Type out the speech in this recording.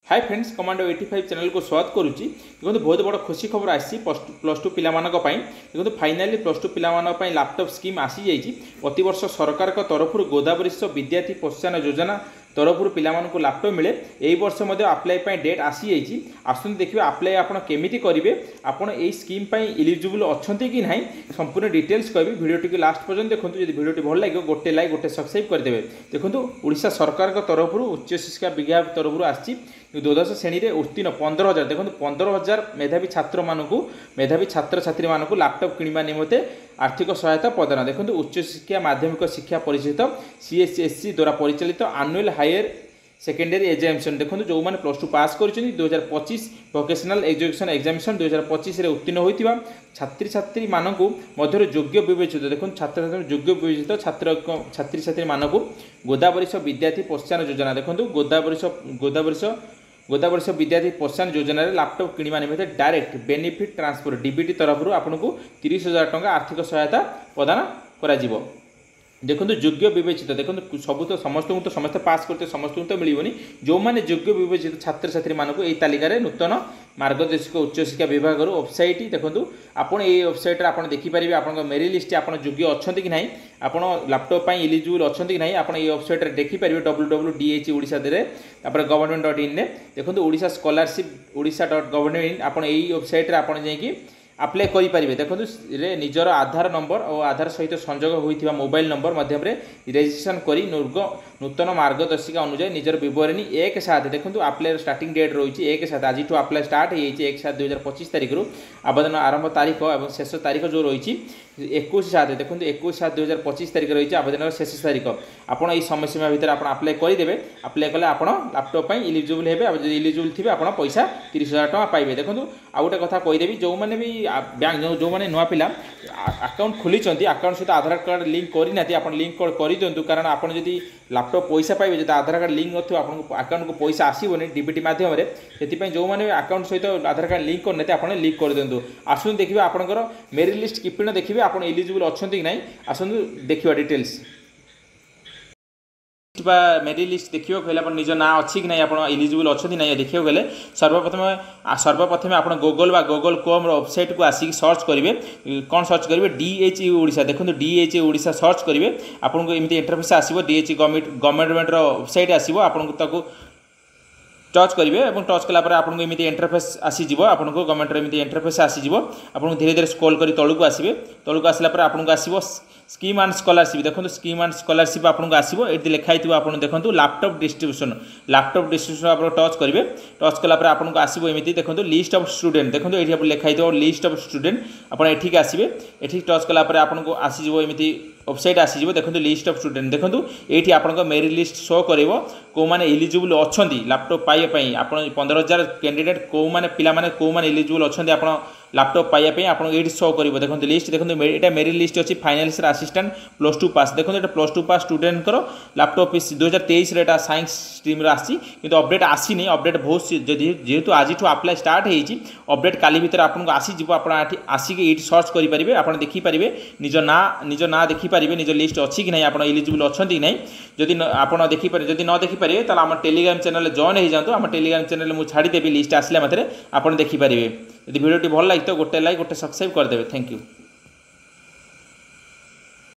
Hi friends, commando 85 channel को स्वागत करुच्ची। देखो बहुत बड़ खुशी खबर आसी प्लस टू पिला देखो फाइनाली प्लस टू पिला लैपटॉप स्कीम आसी जाइए। प्रति वर्ष सरकार तरफ गोदावरी विद्यार्थी प्रोत्साहन योजना तरफ पिला लैपटॉप मिले। यही वर्ष अप्लाई डेट आसी जाइए। आसते देखिए अप्लाई आपड़ केमी करेंगे, आपड़ यही स्कीम इलिजिबल अच्छा कि ना संपूर्ण डिटेल्स कह भिडियो लास्ट पर्यटन देखो। जो भिडियो भल लगे गोटे लाइक गोटे सब्सक्राइब करदे। देखो ओडिशा सरकार तरफ उच्च शिक्षा विभाग तरफ आसी द्वादश श्रेणी में उत्तीर्ण 15,000 देखो 15,000 मेधावी छात्र मानू मेधावी छात्र छात्री मानू लैपटॉप किणवा निमंते आर्थिक सहायता प्रदान। देखो उच्च शिक्षा माध्यमिक शिक्षा परिषद CSSC द्वारा परिचालित आनुअल हायर सेकेंडरी एग्जामिनेशन देखो जो मैंने प्लस टू पास कर 2025 वोकेशनल एजुकेशन एग्जामिनेशन 2025 उत्तीर्ण होता छात्री छात्री मानू योग्य विवेचित देखो छात्र छात्री योग्य विवेचित छात्र छात्री छात्री मानू गोदावरी विद्यार्थी प्रोत्साहन योजना देखो गोदावरी विद्यार्थी प्रोत्साहन योजना लैपटॉप किणवा निमित्त डायरेक्ट बेनिफिट ट्रांसफर DBT तरफ आपको 30,000 टंका आर्थिक सहायता प्रदान करा जिवो। देखो योग्य विवेचित देखो सब तो समस्त पास करते समस्त तो मिलनी जो मैंने योग्य विवेचित छात्र छात्री मानक यही तालिकार नूतन मार्गदर्शक उच्च शिक्षा विभाग वेबसाइट देखो आपड़ ये वेबसाइट आप देखिपारे आप मेरिट लिस्ट आप योग्य अच्छा कि ना आप लैपटॉप इलिजिबल अच्छा कि ना आप वेबसाइट देखिपारे www.dheodisha government.in देखो ओडिशा स्कॉलरशिप orisha.government.in आप वेबसाइट आप अप्लाई करेंगे। देखो निजर आधार नंबर और आधार सहित संजोग होता मोबाइल नंबर मध्यम रजिस्ट्रेशन कर नूतन मार्गदर्शिका अनुसार निजर विवरणी 1/7 देखो अप्लाई स्टार्टिंग डेट रही 1/7 आज अप्लाई स्टार्ट हो 1/7/2025 तारीख आवेदन आरंभ तारीख और शेष तारीख जो रही 21/7 देखो 21/7/2025 तारीख रही आवेदन शेष तारीख आपड़ यही समय सीमा भितर आप अप्लाई करदे। अप्लाई कले आप लैपटॉप इलिजिबल हे इलिजिबल थे आप पैसा 30,000 टका पाइबे। देखो आ गोटे कथा कहीदेवी जो मैंने भी बैंक जो मैंने नुआ पिला अकाउंट खोली अकाउंट सहित आधार कार्ड लिंक करना आप लिंक कर दिंतु कारण आपड़ जब लैपटॉप पैसा पाइबे जो आधार कार्ड लिंक न आपको अकाउंट को पैसा आसोनी DBT माध्यम से जो मैंने अकाउंट सहित आधार कार्ड लिंक करना आप लिंक कर दिंतु। आसतु देखिए आपंकर मेरिट लिस्ट किपिण देखिए आप इलिजिबल अच्छा कि ना आसतु देखिए डिटेल्स मेरिट लिस्ट देखिए आप निज ना अच्छी कि ना आप इलिजिबल अच्छा ना देखिए गले सर्वप्रथम आप गूगल क्रोम वेबसाइट को आसिक सर्च करेंगे। कौन सर्च करेंगे DHE ओडिशा देखो DHE ओडिशा सर्च करेंगे आपको एमती इंटरफेस आसो DHE गवर्नमेंट वेबसाइट आसो आपको टच करेंगे और टच कलापर आपको एमती इंटरफेस आसीज आपको गवर्नमेंट एमती इंटरफेस आसीज आपको धीरे धीरे स्क्रॉल कर तलू आसवे तलू आसला आपको आसो स्कीम एंड स्कॉलरशिप देखो स्कीम एंड स्कॉलरशिप आपको आसो ये लिखाई आप देखो लैपटॉप डिस्ट्रीब्यूशन आप टच करेंगे टच कलापर आपको आसो एमती देखो लिस्ट ऑफ स्टूडेंट देखो ये लिखाई लिस्ट ऑफ स्टूडेंट आप आसवे ये टच कलापर आपको आसीज एमती वेबसाइट आसीज देखो लिस्ट ऑफ स्टूडेंट देखो ये आपको मेरिट लिस्ट शो कर कौ मैंने इलिजिबल अच्छा लैपटॉप पाइबापी आप 15,000 कैंडिडेट कौ मैंने पिला कौ मैंने इलिजिबल अच्छा आप लैपटॉप पाइबापी आपको ये शो कर देखो लिस्ट देखो ये मेरिट लिस्ट अच्छी फाइनान्शियल असिस्टेंट प्लस टू पास देखो ये प्लस टू पास स्टूडेंट लैपटॉप 2023 साइंस स्ट्रीम आसी कि अपडेट आसीनी अपडेट बहुत जेहेतु आज अप्लाई स्टार्ट होती अपडेट काली भितर आपको आसीज आप आसिक ये सर्च करेंगे आप देखिपारे निज ना देखिपारे निज लिस्ट अच्छी कि ना आप इलिजिबल अच्छा कि ना जदि आप देखिपारे जदि न देखिपारे तो आम टेलीग्राम चैनल जॉइन हो जातु आम टेलीग्राम चैनल मुझे छाड़देवी लिस्ट आसला मत आप देखिपारे। यदि वीडियो भल लगे तो गोटे लाइक गोटे सब्सक्राइब करदे। Thank you.